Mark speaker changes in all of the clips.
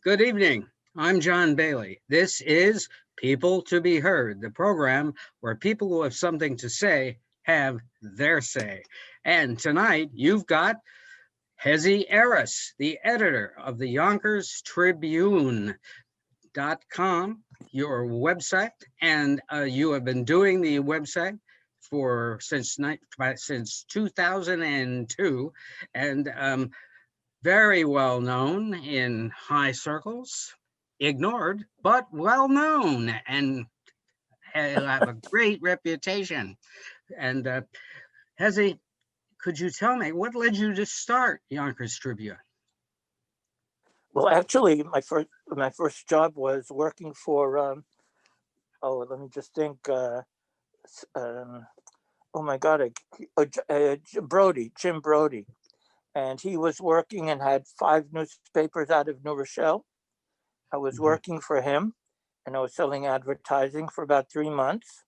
Speaker 1: Good evening. I'm John Bailey. This is People to Be Heard, the program where people who have something to say have their say. And tonight you've got Hezi Aris, the editor of the Yonkers Tribune.com, your website, and you have been doing the website for since 2002, and very well known in high circles, ignored, but well known, and have a great reputation. And Hezi, could you tell me what led you to start Yonkers Tribune?
Speaker 2: Well, actually, my first job was working for let me just think. Oh my God, Jim Brody, and he was working and had 5 newspapers out of New Rochelle. I was working for him, and I was selling advertising for about 3 months.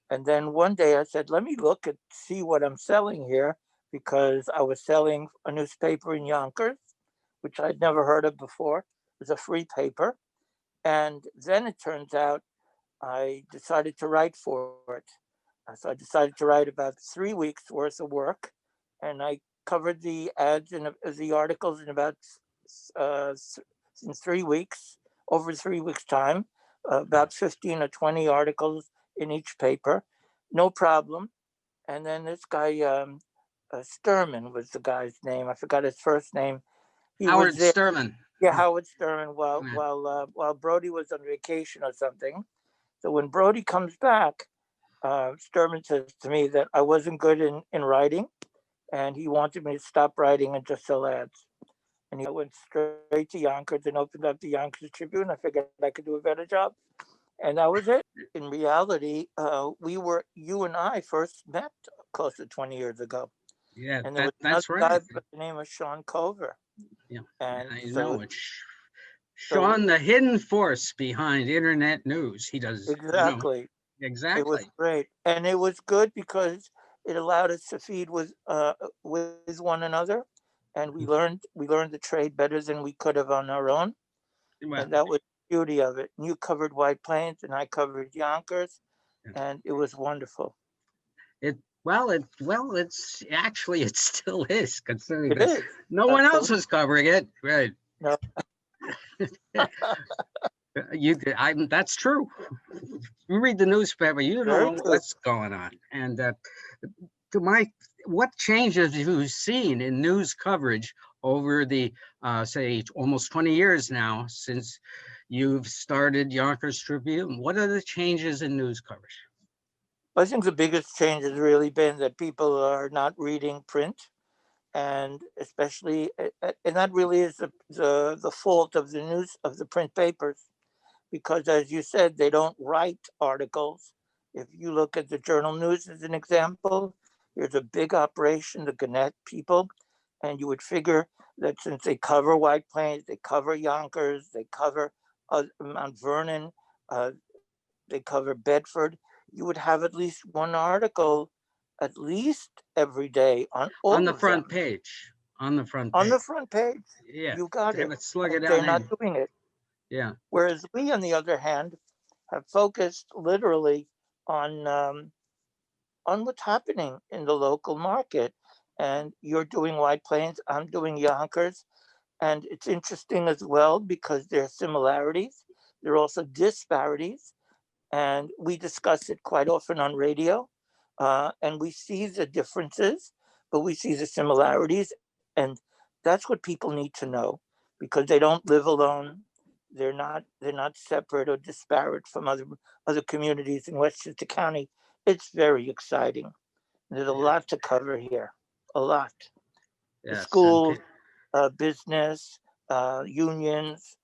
Speaker 2: And then one day I said, let me look and see what I'm selling here, because I was selling a newspaper in Yonkers, which I'd never heard of before. It was a free paper. And then it turns out I decided to write for it. So I decided to write about 3 weeks worth of work. And I covered the ads and the articles in about in 3 weeks, over 3 weeks time, about 15 or 20 articles in each paper, no problem. And then this guy, Sturman was the guy's name. I forgot his first name.
Speaker 1: Howard Sturman.
Speaker 2: Yeah, Howard Sturman.
Speaker 1: Yeah.
Speaker 2: While Brody was on vacation or something. So when Brody comes back, Sturman says to me that I wasn't good in writing, and he wanted me to stop writing and just sell ads. And he went straight to Yonkers and opened up the Yonkers Tribune. I figured I could do a better job. And that was it. In reality, you and I first met close to 20 years ago.
Speaker 1: Yeah,
Speaker 2: And there was
Speaker 1: that's
Speaker 2: another
Speaker 1: right.
Speaker 2: guy by the name of Sean Cover.
Speaker 1: Yeah,
Speaker 2: And
Speaker 1: I
Speaker 2: so,
Speaker 1: know it. Sean, the hidden force behind internet news. He does,
Speaker 2: exactly. It was
Speaker 1: exactly.
Speaker 2: great. And it was good because it allowed us to feed with one another. And we learned the trade better than we could have on our own.
Speaker 1: Well,
Speaker 2: And that was the beauty of it. And you covered White Plains and I covered Yonkers, and it was wonderful.
Speaker 1: it's actually it still is, considering
Speaker 2: It
Speaker 1: that
Speaker 2: is.
Speaker 1: no one else
Speaker 2: Absolutely.
Speaker 1: is covering it. Right.
Speaker 2: No.
Speaker 1: That's true. You read the newspaper, you
Speaker 2: Very
Speaker 1: know
Speaker 2: true.
Speaker 1: what's going on. And what changes have you seen in news coverage over the say almost 20 years now since you've started Yonkers Tribune? What are the changes in news coverage?
Speaker 2: I think the biggest change has really been that people are not reading print, and especially, and that really is the fault of the news of the print papers, because as you said, they don't write articles. If you look at the Journal News as an example, here's a big operation, the Gannett people, and you would figure that since they cover White Plains, they cover Yonkers, they cover Mount Vernon, they cover Bedford, you would have at least one article at least every day on
Speaker 1: On
Speaker 2: all
Speaker 1: the
Speaker 2: of them.
Speaker 1: front page. On the front
Speaker 2: On
Speaker 1: page.
Speaker 2: the front page,
Speaker 1: Yeah.
Speaker 2: you got it.
Speaker 1: Slug it
Speaker 2: And they're
Speaker 1: down
Speaker 2: not
Speaker 1: in.
Speaker 2: doing it.
Speaker 1: Yeah.
Speaker 2: Whereas we, on the other hand, have focused literally on what's happening in the local market. And you're doing White Plains, I'm doing Yonkers. And it's interesting as well because there are similarities. There are also disparities. And we discuss it quite often on radio. And we see the differences, but we see the similarities. And that's what people need to know, because they don't live alone. They're not separate or disparate from other communities in Westchester County. It's very exciting. There's a lot to cover here. A lot. The
Speaker 1: Yes.
Speaker 2: schools, business, unions,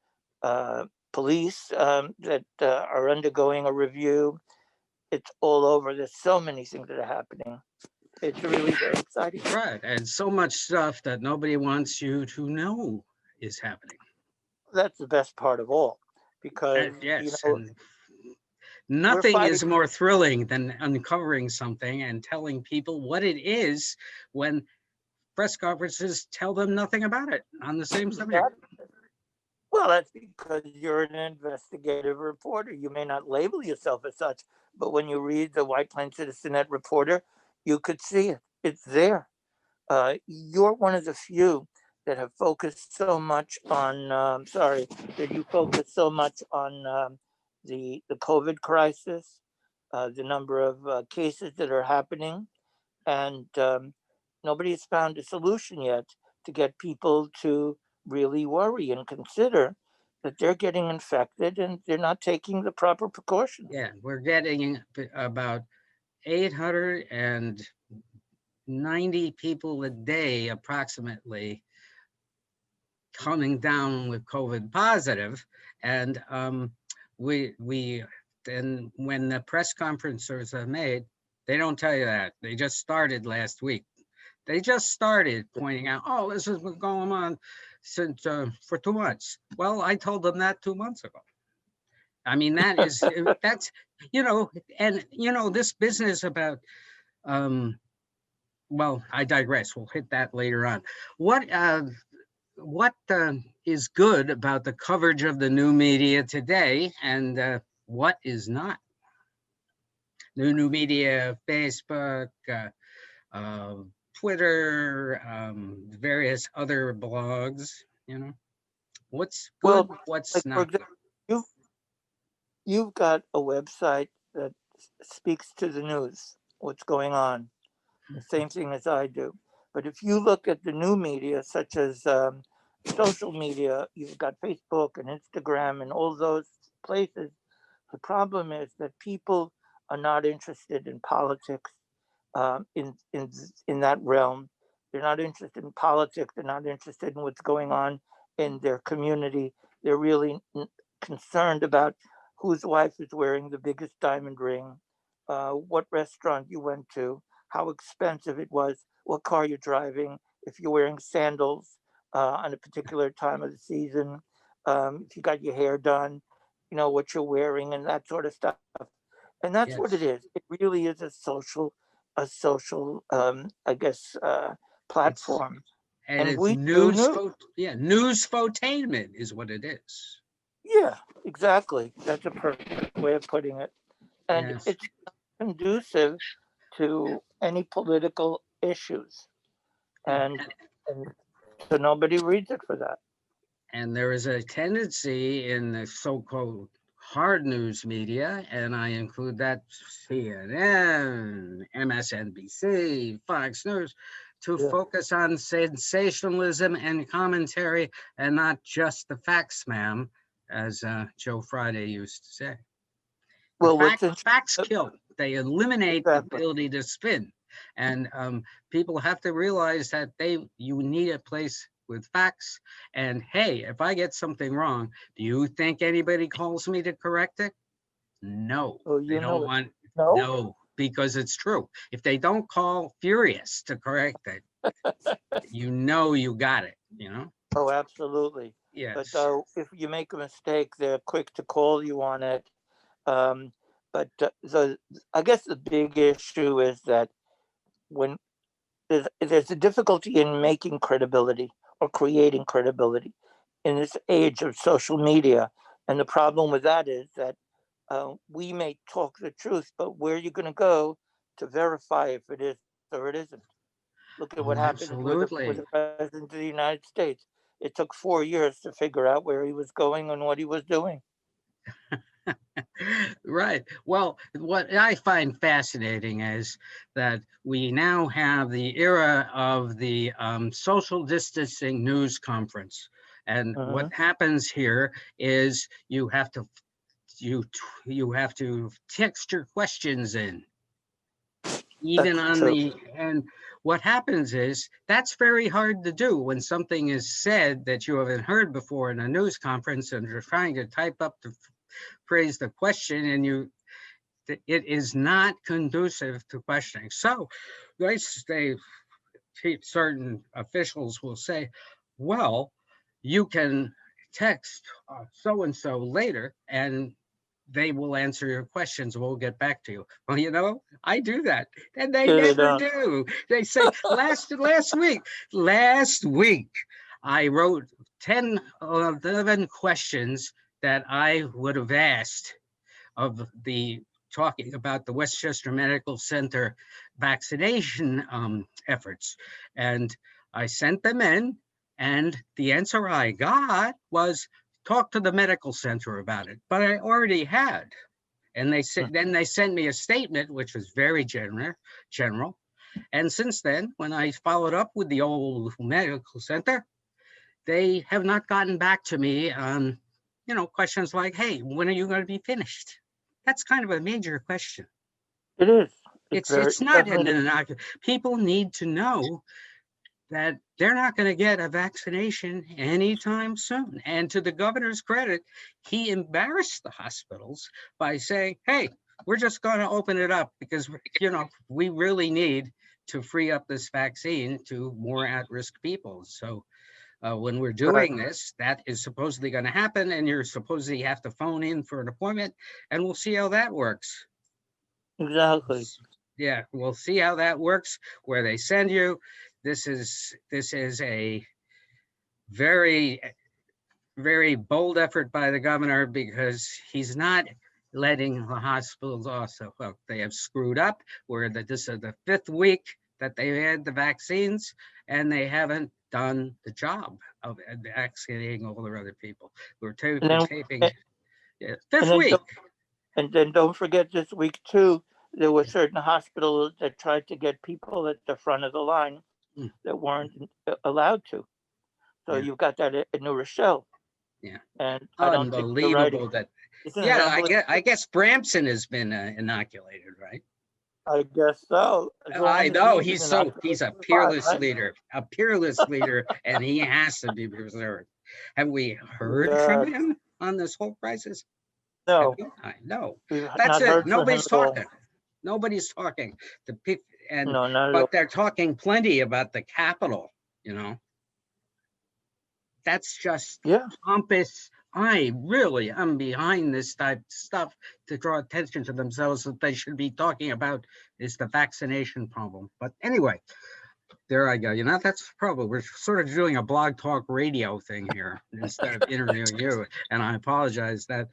Speaker 2: police that are undergoing a review. It's all over. There's so many things that are happening. It's really very exciting.
Speaker 1: Right. And so much stuff that nobody wants you to know is happening.
Speaker 2: That's the best part of all, because
Speaker 1: Yes. And
Speaker 2: we're
Speaker 1: nothing
Speaker 2: fighting.
Speaker 1: is more thrilling than uncovering something and telling people what it is when press conferences tell them nothing about it on the same subject.
Speaker 2: Well, that's because you're an investigative reporter. You may not label yourself as such, but when you read the White Plains Citizen-Net reporter, you could see it. It's there. You're one of the few that have focused so much on, that you focus so much on the COVID crisis, the number of cases that are happening, and nobody has found a solution yet to get people to really worry and consider that they're getting infected and they're not taking the proper precautions.
Speaker 1: Yeah, we're getting about 890 people a day approximately coming down with COVID positive. And we then when the press conferences are made, they don't tell you that. They just started last week. They just started pointing out, oh, this has been going on since for 2 months. Well, I told them that 2 months ago. I mean, that's, and this business about, well, I digress. We'll hit that later on. What is good about the coverage of the new media today, and what is not? The new media, Facebook, uh, Twitter, various other blogs. What's good,
Speaker 2: Well,
Speaker 1: what's
Speaker 2: like for
Speaker 1: not good.
Speaker 2: example, you've got a website that speaks to the news, what's going on, the same thing as I do. But if you look at the new media, such as social media, you've got Facebook and Instagram and all those places. The problem is that people are not interested in politics in that realm. They're not interested in politics. They're not interested in what's going on in their community. They're really concerned about whose wife is wearing the biggest diamond ring, what restaurant you went to, how expensive it was, what car you're driving, if you're wearing sandals on a particular time of the season, if you got your hair done, what you're wearing and that sort of stuff. And that's what it
Speaker 1: Yes.
Speaker 2: is. It really is I guess,
Speaker 1: It's
Speaker 2: platform.
Speaker 1: and
Speaker 2: And
Speaker 1: it's
Speaker 2: we do news.
Speaker 1: newsfotainment is what it is.
Speaker 2: Yeah, exactly. That's a perfect way of putting it. And
Speaker 1: Yes.
Speaker 2: it's conducive to any political issues.
Speaker 1: Yeah.
Speaker 2: And so nobody reads it for that.
Speaker 1: And there is a tendency in the so-called hard news media, and I include that CNN, MSNBC, Fox News, to
Speaker 2: Yeah.
Speaker 1: focus on sensationalism and commentary and not just the facts, ma'am, as Joe Friday used to say. The
Speaker 2: Well, what's
Speaker 1: facts kill. They eliminate the
Speaker 2: exactly.
Speaker 1: ability to spin, and people have to realize that you need a place with facts. And hey, if I get something wrong, do you think anybody calls me to correct it? No,
Speaker 2: Oh,
Speaker 1: they
Speaker 2: you
Speaker 1: don't
Speaker 2: know it.
Speaker 1: want.
Speaker 2: No?
Speaker 1: No, because it's true. If they don't call furious to correct it, you got it.
Speaker 2: Oh, absolutely. But
Speaker 1: Yes.
Speaker 2: if you make a mistake, they're quick to call you on it. Um, but I guess the big issue is that when there's a difficulty in making credibility or creating credibility in this age of social media. And the problem with that is that we may talk the truth, but where are you going to go to verify if it is or it isn't? Look at what
Speaker 1: Oh,
Speaker 2: happened with the
Speaker 1: absolutely.
Speaker 2: president of the United States. It took 4 years to figure out where he was going and what he was doing.
Speaker 1: Right. Well, what I find fascinating is that we now have the era of the social distancing news conference. And what
Speaker 2: Mm-hmm.
Speaker 1: happens here is you you have to text your questions in, even
Speaker 2: That's
Speaker 1: on
Speaker 2: true.
Speaker 1: the and what happens is that's very hard to do when something is said that you haven't heard before in a news conference and you're trying to type up the phrase the question and it is not conducive to questioning. So certain officials will say, well, you can text so and so later and they will answer your questions. We'll get back to you. Well, I do that, and they
Speaker 2: Yeah, they
Speaker 1: never
Speaker 2: don't.
Speaker 1: do. They say last week, I wrote 10 or 11 questions that I would have asked of the talking about the Westchester Medical Center vaccination efforts. And I sent them in, and the answer I got was talk to the medical center about it. But I already had. And they said, then they sent me a statement, which was very general. And since then, when I followed up with the old medical center, they have not gotten back to me on, questions like, hey, when are you going to be finished? That's kind of a major question.
Speaker 2: It is.
Speaker 1: It's not an innocuous. People need to know that they're not going to get a vaccination anytime soon. And to the governor's credit, he embarrassed the hospitals by saying, hey, we're just going to open it up because, we really need to free up this vaccine to more at-risk people. So when we're doing this, that is supposedly going to happen, and you're supposedly have to phone in for an appointment, and we'll see how that works.
Speaker 2: Exactly.
Speaker 1: Yeah, we'll see how that works, where they send you. This is a very, very bold effort by the governor, because he's not letting the hospitals also. Well, they have screwed up where this is the 5th week that they had the vaccines, and they haven't done the job of vaccinating all the other people. We're taping 5th week.
Speaker 2: And then don't forget, this week too, there were certain hospitals that tried to get people at the front of the line that weren't allowed to. So you've got that in New Rochelle.
Speaker 1: Yeah.
Speaker 2: And
Speaker 1: unbelievable that. Yeah, I guess Bramson has been inoculated, right?
Speaker 2: I guess so.
Speaker 1: I know he's a peerless leader, and he has to be preserved. Have we heard from him on this whole crisis?
Speaker 2: No,
Speaker 1: no. That's it. Nobody's talking. Nobody's talking. But they're talking plenty about the Capitol. That's just pompous. I'm behind this type of stuff to draw attention to themselves. That they should be talking about is the vaccination problem. But anyway, there I go. That's the problem. We're sort of doing a blog talk radio thing here instead of interviewing you. And I apologize that.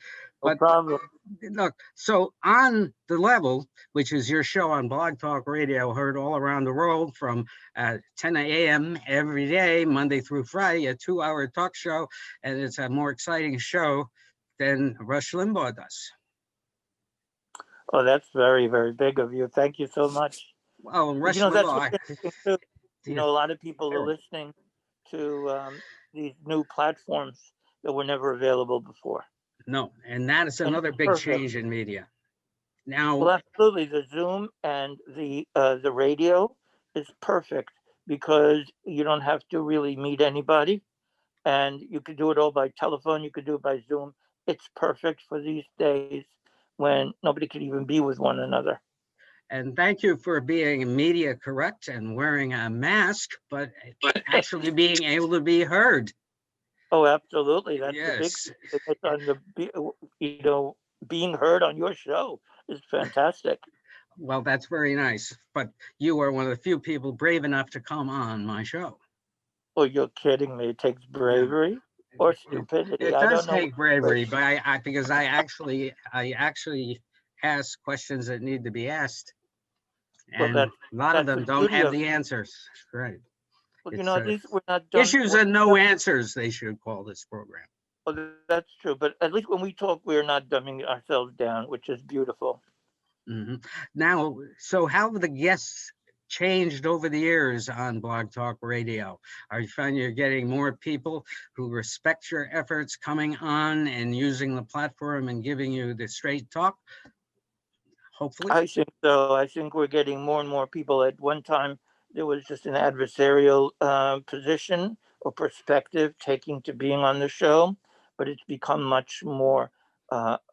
Speaker 2: No problem.
Speaker 1: Look, so On the Level, which is your show on Blog Talk Radio, heard all around the world from 10 a.m. every day, Monday through Friday, a 2-hour talk show. And it's a more exciting show than Rush Limbaugh does.
Speaker 2: Oh, that's very, very big of you. Thank you so much.
Speaker 1: Well, Rush Limbaugh.
Speaker 2: A lot of people are listening to these new platforms that were never available before.
Speaker 1: No, and that is another big change in media. Now,
Speaker 2: well, absolutely, the Zoom and the radio is perfect because you don't have to really meet anybody, and you can do it all by telephone. You could do it by Zoom. It's perfect for these days when nobody can even be with one another.
Speaker 1: And thank you for being media correct and wearing a mask, but actually being able to be heard.
Speaker 2: Oh, absolutely. That's the big thing. On being heard on your show is fantastic.
Speaker 1: Well, that's very nice. But you are one of the few people brave enough to come on my show.
Speaker 2: Well, you're kidding me. It takes bravery or stupidity.
Speaker 1: It does take bravery, but because I actually ask questions that need to be asked. And a lot of them don't have the answers. Right.
Speaker 2: Well, at least we're not done.
Speaker 1: Issues and no answers, they should call this program.
Speaker 2: Well, that's true. But at least when we talk, we're not dumbing ourselves down, which is beautiful.
Speaker 1: Mm-hmm. Now, so how have the guests changed over the years on Blog Talk Radio? Are you finding you're getting more people who respect your efforts coming on and using the platform and giving you the straight talk? Hopefully.
Speaker 2: I think so. I think we're getting more and more people. At one time, there was just an adversarial position or perspective taking to being on the show, but it's become much more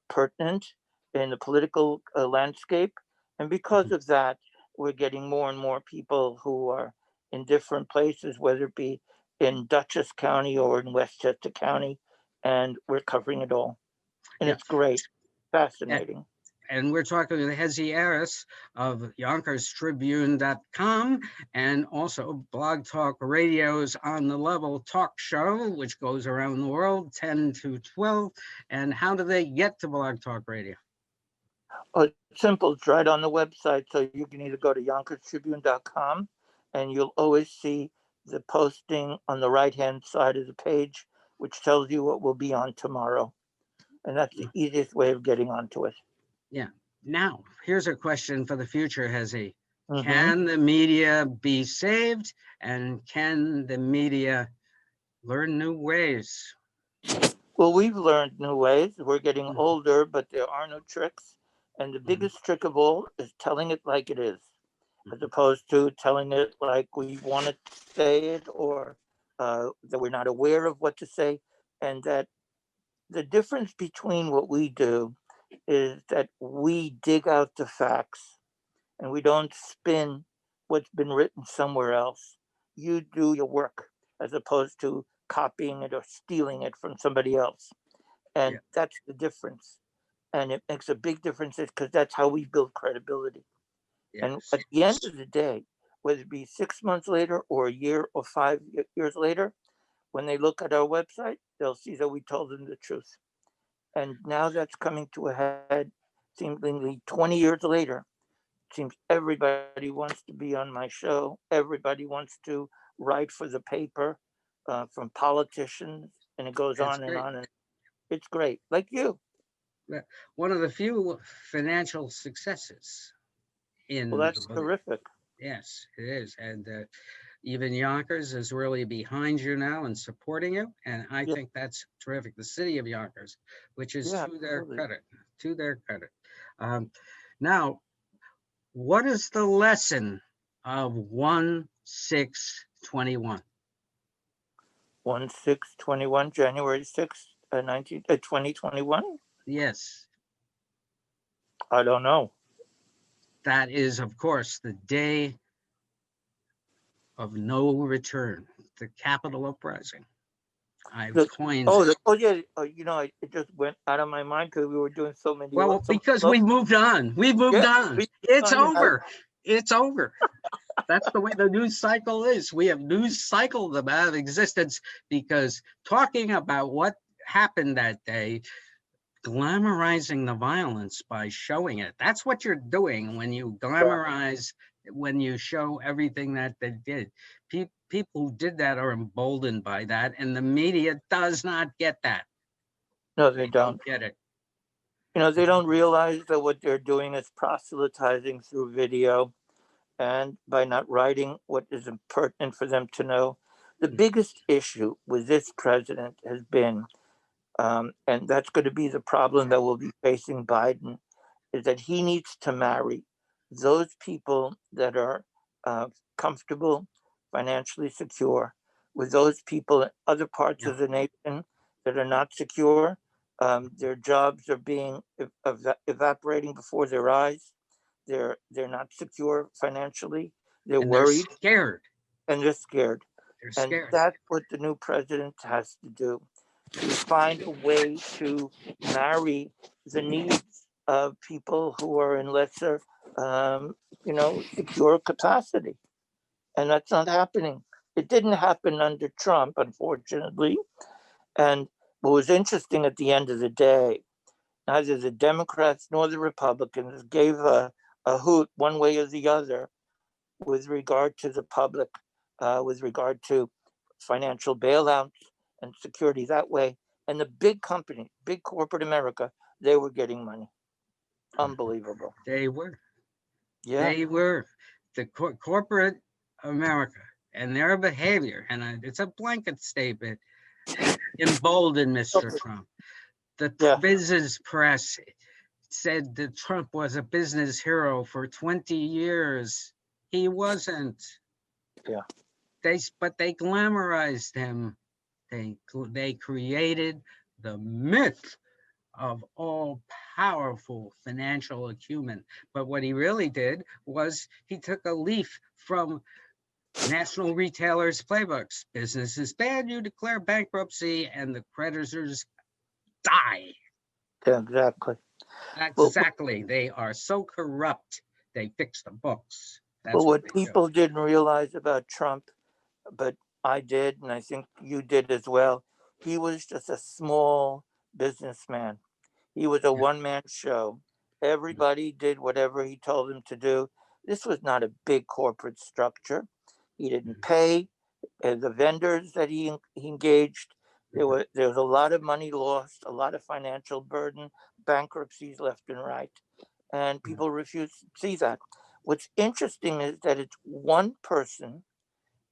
Speaker 2: pertinent in the political landscape. And because of that, we're getting more and more people who are in different places, whether it be in Dutchess County or in Westchester County, and we're covering it all. And it's great, fascinating.
Speaker 1: and we're talking with Hezi Aris of YonkersTribune.com and also Blog Talk Radio's On the Level talk show, which goes around the world 10 to 12. And how do they get to Blog Talk Radio?
Speaker 2: Oh, it's simple. It's right on the website. So you can either go to YonkersTribune.com and you'll always see the posting on the right-hand side of the page, which tells you what will be on tomorrow. And that's the easiest way of getting onto it.
Speaker 1: Yeah. Now, here's a question for the future, Hezi.
Speaker 2: Mm-hmm.
Speaker 1: Can the media be saved? And can the media learn new ways?
Speaker 2: Well, we've learned new ways. We're getting
Speaker 1: Mhm.
Speaker 2: older, but there are no tricks. And the biggest trick of all is telling it like it is, as opposed to telling it like we want to say it, or that we're not aware of what to say. And that the difference between what we do is that we dig out the facts and we don't spin what's been written somewhere else. You do your work as opposed to copying it or stealing it from somebody else. And
Speaker 1: Yeah.
Speaker 2: that's the difference. And it makes a big difference because that's how we build credibility. And
Speaker 1: Yes.
Speaker 2: at the end of the day, whether it be 6 months later or a year or 5 years later, when they look at our website, they'll see that we told them the truth. And now that's coming to a head, seemingly 20 years later. It seems everybody wants to be on my show. Everybody wants to write for the paper, from politicians, and it goes
Speaker 1: That's
Speaker 2: on and
Speaker 1: great.
Speaker 2: on. And it's great, like you.
Speaker 1: One of the few financial successes
Speaker 2: Well,
Speaker 1: in
Speaker 2: that's terrific.
Speaker 1: yes, it is. And even Yonkers is really behind you now and supporting you. And I
Speaker 2: Yeah,
Speaker 1: think that's terrific. The city of Yonkers, which is
Speaker 2: yeah,
Speaker 1: to their
Speaker 2: absolutely.
Speaker 1: credit, to their credit. Um, now, what is the lesson of 1/6/21?
Speaker 2: 1/6/21, January 6th, 2021.
Speaker 1: Yes,
Speaker 2: I don't know.
Speaker 1: that is, of course, the day of no return, the capital uprising. I've
Speaker 2: The,
Speaker 1: coined it.
Speaker 2: oh yeah. It just went out of my mind because we were doing so many.
Speaker 1: Well,
Speaker 2: So
Speaker 1: because we moved on. We moved
Speaker 2: yeah,
Speaker 1: on.
Speaker 2: we
Speaker 1: It's
Speaker 2: on.
Speaker 1: over. It's over. That's the way the news cycle is. We have news cycled them out of existence because talking about what happened that day, glamorizing the violence by showing it. That's what you're doing when you glamorize, when you show everything that they did. People who did that are emboldened by that, and the media does not get that.
Speaker 2: No, they
Speaker 1: They
Speaker 2: don't.
Speaker 1: don't get it.
Speaker 2: They don't realize that what they're doing is proselytizing through video, and by not writing what is important for them to know. The biggest issue with this president has been, and that's going to be the problem that will be facing Biden, is that he needs to marry those people that are comfortable, financially secure, with those people in other parts
Speaker 1: Yeah.
Speaker 2: of the nation that are not secure. Their jobs are being evaporating before their eyes. They're not secure financially. They're
Speaker 1: And they're
Speaker 2: worried
Speaker 1: scared.
Speaker 2: and they're scared.
Speaker 1: They're
Speaker 2: And
Speaker 1: scared.
Speaker 2: that's what the new president has to do, to find a way to marry the needs of people who are in lesser, secure capacity. And that's not happening. It didn't happen under Trump, unfortunately. And what was interesting at the end of the day, neither the Democrats nor the Republicans gave a hoot one way or the other with regard to the public, with regard to financial bailouts and security that way. And the big companies, big corporate America, they were getting money. Unbelievable.
Speaker 1: They were.
Speaker 2: Yeah.
Speaker 1: They were. The corporate America and their behavior, and it's a blanket statement, emboldened Mr. Trump. The
Speaker 2: Yeah.
Speaker 1: business press said that Trump was a business hero for 20 years. He wasn't.
Speaker 2: Yeah.
Speaker 1: But they glamorized him. They created the myth of all powerful financial acumen. But what he really did was he took a leaf from national retailers' playbooks. Business is bad, you declare bankruptcy, and the creditors die.
Speaker 2: Yeah, exactly. But,
Speaker 1: Exactly. They are so corrupt. They fix the books.
Speaker 2: but
Speaker 1: That's what
Speaker 2: what
Speaker 1: they do.
Speaker 2: people didn't realize about Trump, but I did, and I think you did as well, he was just a small businessman. He was a
Speaker 1: Yeah.
Speaker 2: one-man show. Everybody did whatever he told them to do. This was not a big corporate structure. He didn't pay the vendors that he engaged. There was a lot of money lost, a lot of financial burden, bankruptcies left and right, and people refuse to see that. What's interesting is that it's one person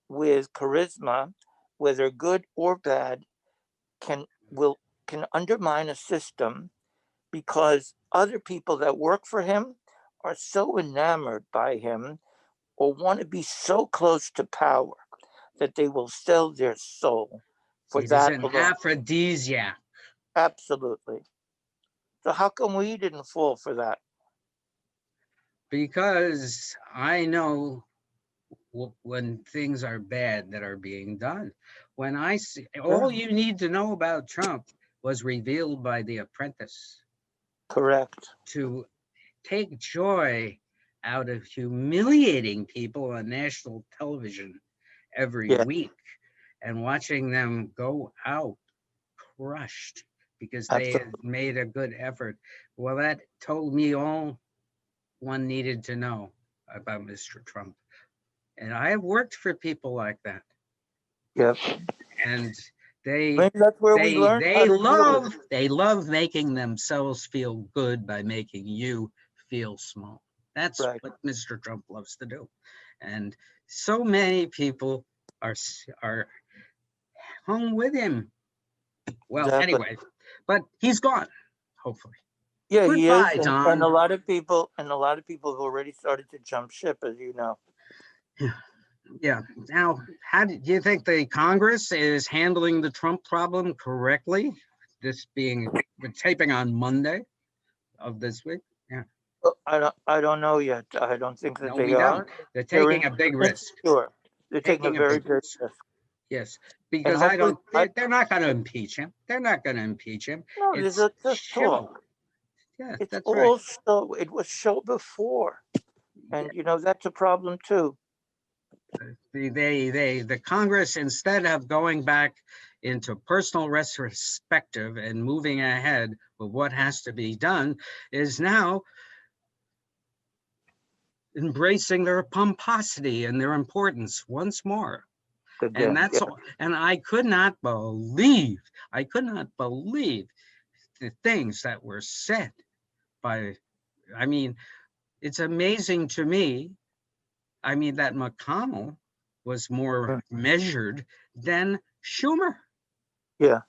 Speaker 2: with charisma, whether good or bad, can will can undermine a system because other people that work for him are so enamored by him or want to be so close to power that they will sell their soul for
Speaker 1: It is
Speaker 2: that
Speaker 1: an
Speaker 2: alone.
Speaker 1: aphrodisiac.
Speaker 2: Absolutely. So how come we didn't fall for that?
Speaker 1: Because I know when things are bad that are being done. When I see all
Speaker 2: Sure.
Speaker 1: you need to know about Trump was revealed by The Apprentice
Speaker 2: Correct.
Speaker 1: to take joy out of humiliating people on national television every
Speaker 2: Yeah,
Speaker 1: week and watching them go out crushed because they had
Speaker 2: absolutely.
Speaker 1: made a good effort. Well, that told me all one needed to know about Mr. Trump. And I have worked for people like that.
Speaker 2: Yeah.
Speaker 1: And they
Speaker 2: Maybe that's where we
Speaker 1: they
Speaker 2: learned how
Speaker 1: they
Speaker 2: to deal with it.
Speaker 1: love they love making themselves feel good by making you feel small. That's
Speaker 2: Right.
Speaker 1: what Mr. Trump loves to do. And so many people are hung with him. Well,
Speaker 2: Exactly.
Speaker 1: anyway, but he's gone, hopefully.
Speaker 2: Yeah, he is,
Speaker 1: Goodbye,
Speaker 2: and a
Speaker 1: Don.
Speaker 2: lot of people have already started to jump ship, as you know.
Speaker 1: Yeah. Now, how do you think the Congress is handling the Trump problem correctly? This being we're taping on Monday of this week. Yeah.
Speaker 2: I don't know yet. I don't think that
Speaker 1: No,
Speaker 2: they
Speaker 1: we don't.
Speaker 2: are.
Speaker 1: They're
Speaker 2: They're
Speaker 1: taking a big risk.
Speaker 2: insecure. They're taking a
Speaker 1: Taking a
Speaker 2: very
Speaker 1: big
Speaker 2: big
Speaker 1: risk.
Speaker 2: risk,
Speaker 1: Yes,
Speaker 2: and
Speaker 1: because I
Speaker 2: hopefully,
Speaker 1: don't. They're not going to impeach him. They're not going to impeach him.
Speaker 2: no, there's
Speaker 1: It's
Speaker 2: just
Speaker 1: show.
Speaker 2: talk.
Speaker 1: Yeah,
Speaker 2: It's
Speaker 1: that's right.
Speaker 2: all show. It was show before,
Speaker 1: Yeah.
Speaker 2: and that's a problem too.
Speaker 1: The Congress, instead of going back into personal retrospective and moving ahead with what has to be done, is now embracing their pomposity and their importance once more. And
Speaker 2: Again,
Speaker 1: that's
Speaker 2: yeah,
Speaker 1: all. And I could not believe the things that were said by, I mean, it's amazing to me. I mean, that McConnell was more measured than Schumer.
Speaker 2: yeah.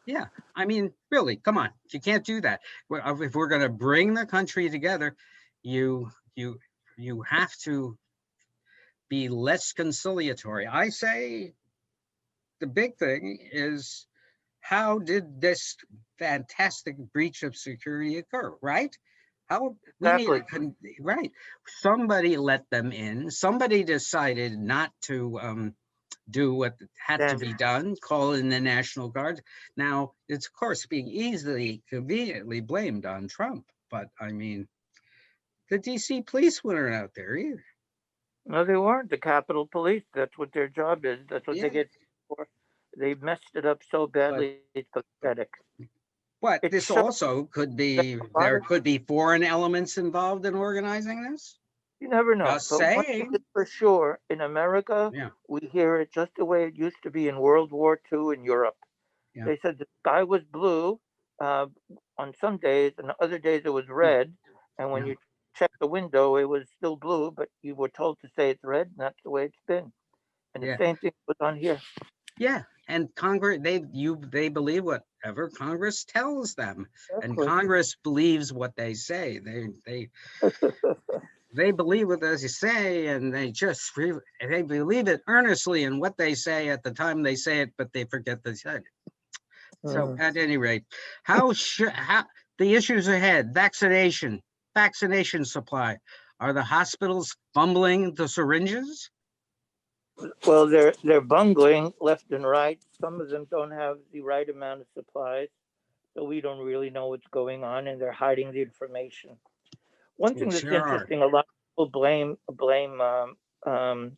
Speaker 1: Yeah. I mean, really, come on. You can't do that. If we're going to bring the country together, you, you, you have to be less conciliatory. I say the big thing is how did this fantastic breach of security occur, right? How we need
Speaker 2: Exactly.
Speaker 1: a right. Somebody let them in. Somebody decided not to do what had to
Speaker 2: Then
Speaker 1: be done, call in the National Guard. Now, it's of course being easily, conveniently blamed on Trump, but I mean, the DC police weren't out there either.
Speaker 2: no, they weren't the Capitol Police. That's what their job is. That's what they
Speaker 1: Yeah,
Speaker 2: get for. They messed it up so
Speaker 1: but
Speaker 2: badly. It's pathetic.
Speaker 1: but
Speaker 2: It
Speaker 1: this
Speaker 2: shows
Speaker 1: also could
Speaker 2: that
Speaker 1: be
Speaker 2: a lot
Speaker 1: there
Speaker 2: of
Speaker 1: could be foreign elements involved in organizing this.
Speaker 2: You never know.
Speaker 1: Just
Speaker 2: But one thing is
Speaker 1: saying.
Speaker 2: for sure, in America,
Speaker 1: Yeah,
Speaker 2: we hear it just the way it used to be in World War II in Europe.
Speaker 1: yeah,
Speaker 2: They said the sky was blue uh, on some days, and other days it was
Speaker 1: mm,
Speaker 2: red. And when
Speaker 1: yeah,
Speaker 2: you check the window, it was still blue, but you were told to say it's red, and that's the way it's been. And the
Speaker 1: yeah,
Speaker 2: same thing was on here.
Speaker 1: yeah. And Congress, they believe whatever Congress tells them, and
Speaker 2: Exactly.
Speaker 1: Congress believes what they say. They believe what they say, and they believe it earnestly in what they say at the time they say it, but they forget they said it. So,
Speaker 2: Mhm.
Speaker 1: at any rate, how the issues ahead: vaccination supply. Are the hospitals fumbling the syringes?
Speaker 2: Well, they're bungling left and right. Some of them don't have the right amount of supplies. so we don't really know what's going on, and they're hiding the information. One
Speaker 1: They
Speaker 2: thing that's
Speaker 1: sure are.
Speaker 2: interesting, a lot of people blame um,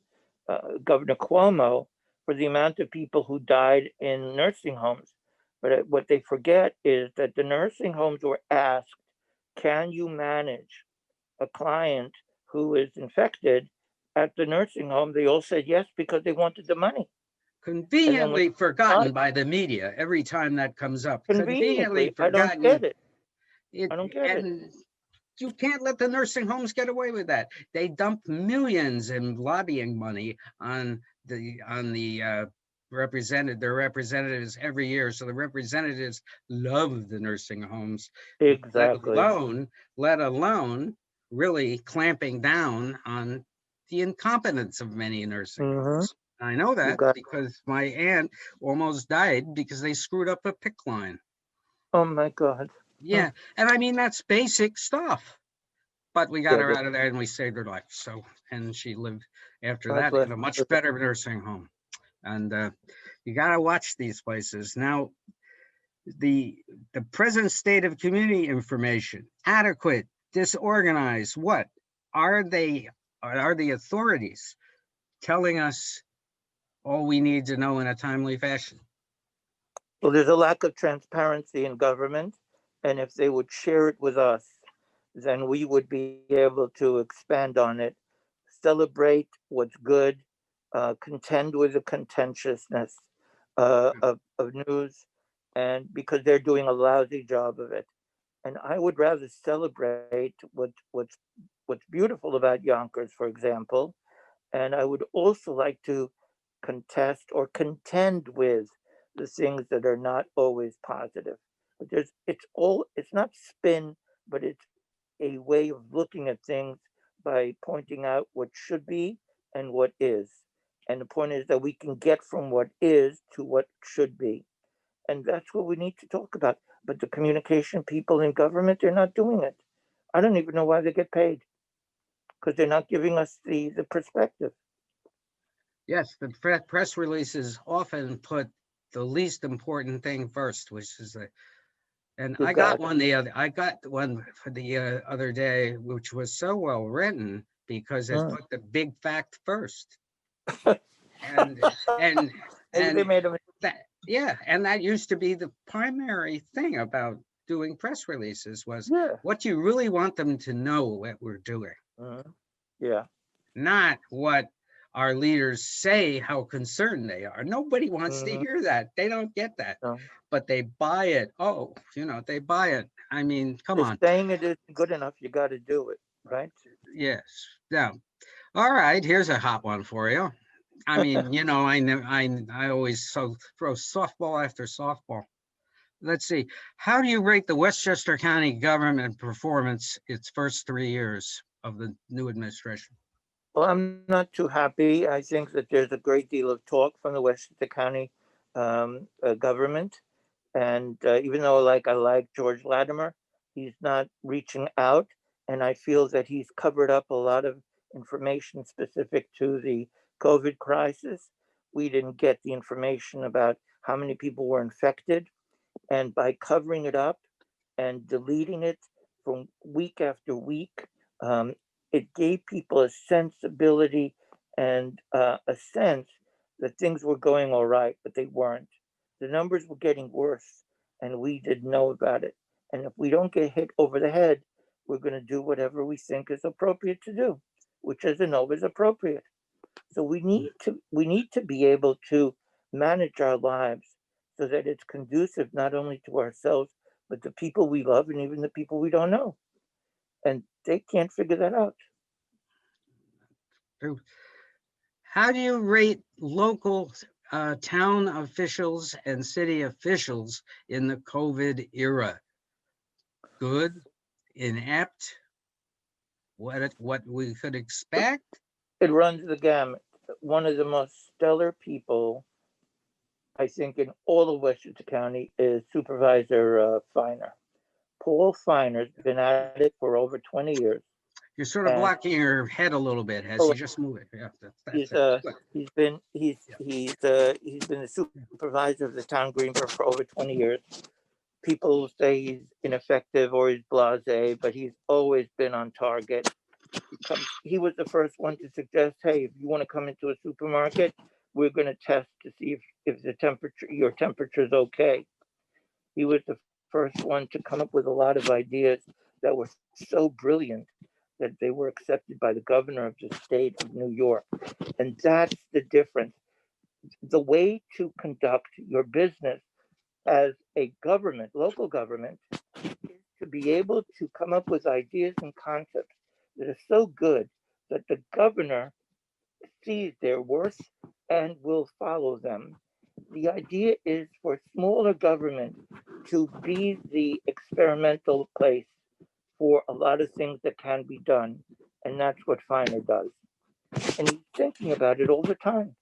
Speaker 2: Governor Cuomo for the amount of people who died in nursing homes. But what they forget is that the nursing homes were asked, "Can you manage a client who is infected at the nursing home?" They all said yes because they wanted the money. And then when
Speaker 1: Conveniently
Speaker 2: not
Speaker 1: forgotten by the media every time that comes up. Conveniently
Speaker 2: conveniently, I don't
Speaker 1: forgotten.
Speaker 2: get it.
Speaker 1: It
Speaker 2: I don't get it.
Speaker 1: and you can't let the nursing homes get away with that. They dump millions in lobbying money on the their representatives every year. So the representatives love the nursing homes, let
Speaker 2: Exactly.
Speaker 1: alone let alone really clamping down on the incompetence of many nursing
Speaker 2: Hmm.
Speaker 1: homes. I know
Speaker 2: You
Speaker 1: that
Speaker 2: got.
Speaker 1: because my aunt almost died because they screwed up a PIC line.
Speaker 2: Oh my God.
Speaker 1: Yeah, and I mean that's basic stuff. But we got
Speaker 2: Yeah.
Speaker 1: her out of there and we saved her life. So, and she lived after
Speaker 2: God
Speaker 1: that
Speaker 2: bless
Speaker 1: in a
Speaker 2: her.
Speaker 1: much better nursing home. And you got to watch these places. Now, the the present state of community information, adequate, disorganized, what are they? Are the authorities telling us all we need to know in a timely fashion?
Speaker 2: Well, there's a lack of transparency in government, and if they would share it with us, then we would be able to expand on it, celebrate what's good, contend with the contentiousness of news, and because they're doing a lousy job of it. And I would rather celebrate what's beautiful about Yonkers, for example, and I would also like to contest or contend with the things that are not always positive. But it's not spin, but it's a way of looking at things by pointing out what should be and what is. And the point is that we can get from what is to what should be. And that's what we need to talk about. But the communication people in government, they're not doing it. I don't even know why they get paid because they're not giving us the perspective.
Speaker 1: Yes, the press releases often put the least important thing first, which is the. And
Speaker 2: You got it.
Speaker 1: I got one for the other day, which was so well written because it
Speaker 2: Mm.
Speaker 1: put the big fact first. And and
Speaker 2: Maybe they
Speaker 1: and
Speaker 2: made a.
Speaker 1: that yeah, and that used to be the primary thing about doing press releases was
Speaker 2: Yeah.
Speaker 1: what you really want them to know what we're doing,
Speaker 2: Mm. Yeah.
Speaker 1: not what our leaders say how concerned they are. Nobody wants to
Speaker 2: Hmm.
Speaker 1: hear that. They don't get that.
Speaker 2: No.
Speaker 1: But they buy it. Oh, they buy it. I mean, come
Speaker 2: If
Speaker 1: on.
Speaker 2: saying it isn't good enough, you got to do it, right?
Speaker 1: Yes. Now, all right, here's a hot one for you. I mean, I always throw softball after softball. Let's see. How do you rate the Westchester County government performance its first 3 years of the new administration?
Speaker 2: Well, I'm not too happy. I think that there's a great deal of talk from the Westchester County government, and even though I like George Latimer, he's not reaching out, and I feel that he's covered up a lot of information specific to the COVID crisis. We didn't get the information about how many people were infected, and by covering it up and deleting it from week after week, um, it gave people a sensibility and a sense that things were going all right, but they weren't. The numbers were getting worse, and we didn't know about it. And if we don't get hit over the head, we're going to do whatever we think is appropriate to do, which, as you know, is appropriate. So we need to be able to manage our lives so that it's conducive not only to ourselves but the people we love and even the people we don't know. And they can't figure that out.
Speaker 1: How do you rate local town officials and city officials in the COVID era? Good, inept, what we could expect?
Speaker 2: It runs the gamut. One of the most stellar people, I think, in all of Westchester County is Supervisor Feiner. Paul Feiner's been at it for over 20 years,
Speaker 1: You're sort of
Speaker 2: and
Speaker 1: blocking your head a little bit as you just move it. Yeah, that's
Speaker 2: he's
Speaker 1: it.
Speaker 2: uh
Speaker 1: Good.
Speaker 2: he's been
Speaker 1: Yeah.
Speaker 2: he's been the supervisor of the town of Greenberg for over 20 years. people say he's ineffective or he's blasé, but he's always been on target. He was the first one to suggest, hey, if you want to come into a supermarket, we're going to test to see if your temperature is okay. He was the first one to come up with a lot of ideas that were so brilliant that they were accepted by the governor of the state of New York. And that's the difference. The way to conduct your business as a government, local government, is to be able to come up with ideas and concepts that are so good that the governor sees their worth and will follow them. The idea is for smaller government to be the experimental place for a lot of things that can be done. And that's what Feiner does. And he's thinking about it all the time.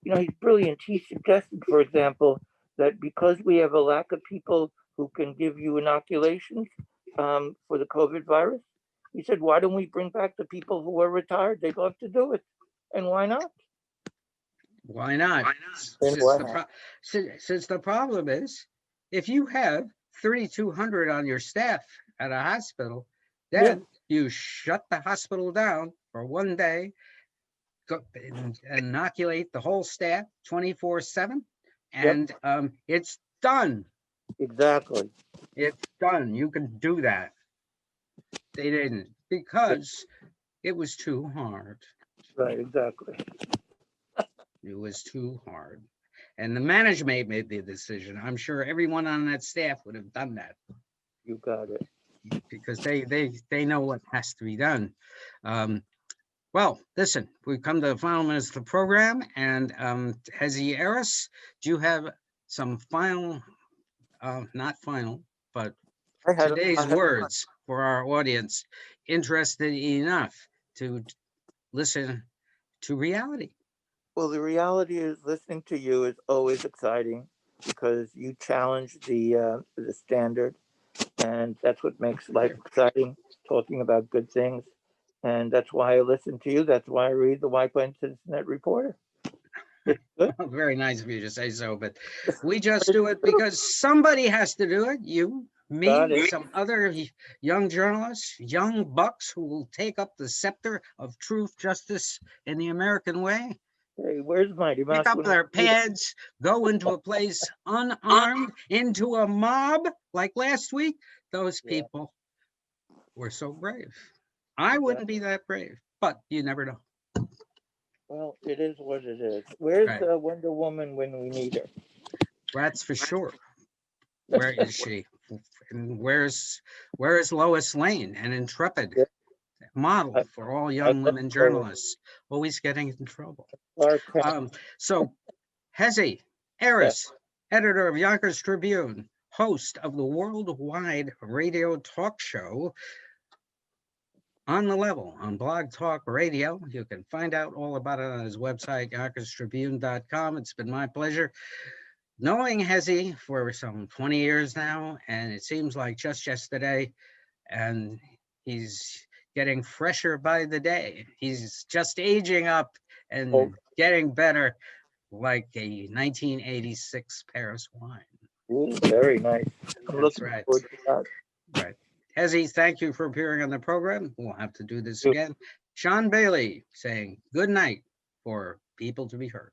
Speaker 2: You know, he's brilliant. He suggested, for example, that because we have a lack of people who can give you inoculations for the COVID virus, he said, why don't we bring back the people who are retired? They'd love to do it. And why not?
Speaker 1: Why not? Since the problem is, if you have 3,200 on your staff at a hospital, then you shut the hospital down for one day, go and inoculate the whole staff 24/7, and it's done.
Speaker 2: Exactly.
Speaker 1: It's done. You can do that. They didn't, because it was too hard.
Speaker 2: Right, exactly.
Speaker 1: It was too hard. And the management made the decision. I'm sure everyone on that staff would have done that.
Speaker 2: You got it.
Speaker 1: Because they know what has to be done. Well, listen, we've come to the final minutes of the program, and Hezi Aris, do you have some final, not final, but today's words for our audience interested enough to listen to reality?
Speaker 2: Well, the reality is listening to you is always exciting because you challenge the standard, and that's what makes life exciting, talking about good things. And that's why I listen to you. That's why I read the White Plains Cincinnati Reporter. It's good.
Speaker 1: Very nice of you to say so, but we just do it because somebody has to do it. You, me, some other young journalists, young bucks who will take up the scepter of truth, justice, in the American way.
Speaker 2: Hey, where's Mighty Mouse?
Speaker 1: Pick up their pads, go into a place unarmed, into a mob like last week. Those people were so brave. I wouldn't be that brave, but you never know.
Speaker 2: Well, it is what it is. Where's Wonder Woman when we need her?
Speaker 1: That's for sure. Where is she? And where's Lois Lane, an intrepid model for all young women journalists, always getting in trouble? So Hezi Aris, editor of Yonkers Tribune, host of the worldwide radio talk show On the Level on Blog Talk Radio. You can find out all about it on his website, yonkerstribune.com. It's been my pleasure knowing Hezi for some 20 years now, and it seems like just yesterday, and he's getting fresher by the day. He's just aging up and getting better, like a 1986 Paris wine.
Speaker 2: Ooh, very nice.
Speaker 1: That's right. Right. Hezi, thank you for appearing on the program. We'll have to do this again. Sean Bailey saying good night for people to be heard.